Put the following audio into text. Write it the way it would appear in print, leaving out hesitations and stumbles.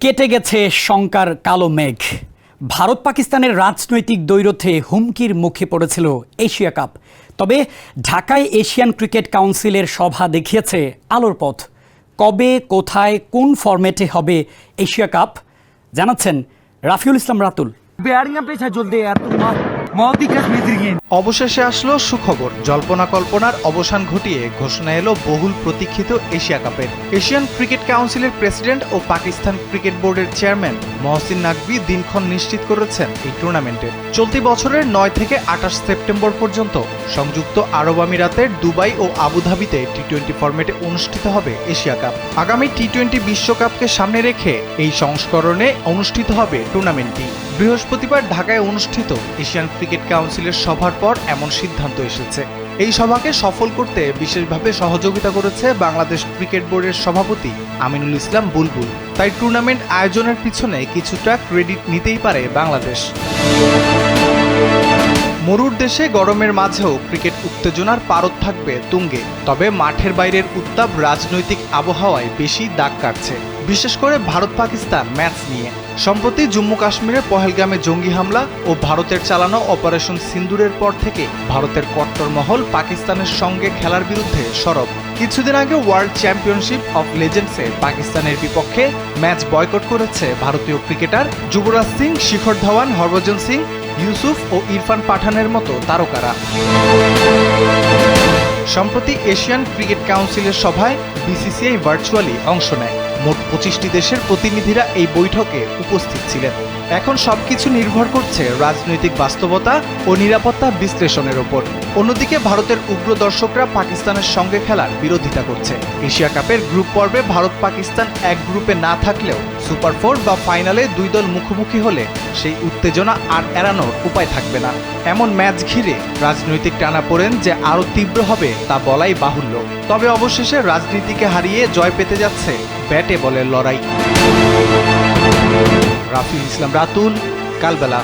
কেটে গেছে শঙ্কার কালো মেঘ। ভারত পাকিস্তানের রাজনৈতিক দ্বৈরথে হুমকির মুখে পড়েছিল এশিয়া কাপ। তবে ঢাকায় এশিয়ান ক্রিকেট কাউন্সিলের সভা দেখিয়েছে আলোর পথ। কবে, কোথায়, কোন ফরম্যাটে হবে এশিয়া কাপ জানাচ্ছেন রাফিউল ইসলাম রাতুল। অবশেষে আসলো সুখবর। জল্পনা কল্পনার অবসান ঘটিয়ে ঘোষণা এলো বহুল প্রতীক্ষিত এশিয়া কাপের। এশিয়ান ক্রিকেট কাউন্সিলের প্রেসিডেন্ট ও পাকিস্তান ক্রিকেট বোর্ডের চেয়ারম্যান মহসিন নাকভি দিনক্ষণ নিশ্চিত করেছেন এই টুর্নামেন্টের। চলতি বছরের ৯ থেকে ২৮ সেপ্টেম্বর পর্যন্ত সংযুক্ত আরব আমিরাতের দুবাই ও আবুধাবিতে টি-20 ফরম্যাটে অনুষ্ঠিত হবে এশিয়া কাপ। আগামী টি-20 বিশ্বকাপকে সামনে রেখে এই সংস্করণে অনুষ্ঠিত হবে টুর্নামেন্টটি। বৃহস্পতিবার ঢাকায় অনুষ্ঠিত এশিয়ান ক্রিকেট কাউন্সিলের সভার পর এমন সিদ্ধান্ত এসেছে। এই সভাকে সফল করতে বিশেষভাবে সহযোগিতা করেছে বাংলাদেশ ক্রিকেট বোর্ডের সভাপতি আমিনুল ইসলাম বুলবুল। তাই টুর্নামেন্ট আয়োজনের পিছনে কিছুটা ক্রেডিট নিতেই পারে বাংলাদেশ। মরুর দেশে গরমের মাঝেও ক্রিকেট উত্তেজনার পারদ থাকবে তুঙ্গে। তবে মাঠের বাইরের উত্তাপ রাজনৈতিক আবহাওয়ায় বেশি দাগ কাটছে, বিশেষ করে ভারত পাকিস্তান ম্যাচ নিয়ে। সম্প্রতি জম্মু কাশ্মীরের পহেলগামে জঙ্গি হামলা ও ভারতের চালানো অপারেশন সিন্দুরের পর থেকে ভারতের কট্টর মহল পাকিস্তানের সঙ্গে খেলার বিরুদ্ধে সরব। কিছুদিন আগে ওয়ার্ল্ড চ্যাম্পিয়নশিপ অফ লেজেন্ডসে পাকিস্তানের বিপক্ষে ম্যাচ বয়কট করেছে ভারতীয় ক্রিকেটার যুবরাজ সিং, শিখর ধাওয়ান, হরভজন সিং, ইউসুফ ও ইরফান পাঠানের মতো তারকারা। সম্প্রতি এশিয়ান ক্রিকেট কাউন্সিলের সভায় বিসিসিআই ভার্চুয়ালি অংশ নেয়। মোট ২৫টি দেশের প্রতিনিধিরা এই বৈঠকে উপস্থিত ছিলেন। এখন সবকিছু নির্ভর করছে রাজনৈতিক বাস্তবতা ও নিরাপত্তা বিশ্লেষণের ওপর। অন্যদিকে ভারতের উগ্র দর্শকরা পাকিস্তানের সঙ্গে খেলার বিরোধিতা করছে। এশিয়া কাপের গ্রুপ পর্বে ভারত পাকিস্তান এক গ্রুপে না থাকলেও সুপার 4 বা ফাইনালে দুই দল মুখোমুখি হলে সেই উত্তেজনা আর এড়ানোর উপায় থাকবে না। এমন ম্যাচ ঘিরে রাজনৈতিক টানাপোড়েন যে আরও তীব্র হবে তা বলাই বাহুল্য। তবে অবশেষে রাজনীতিকে হারিয়ে জয় পেতে যাচ্ছে ব্যাটে বলের লড়াই। রাফিউল ইসলাম রাতুল, কালবেলা।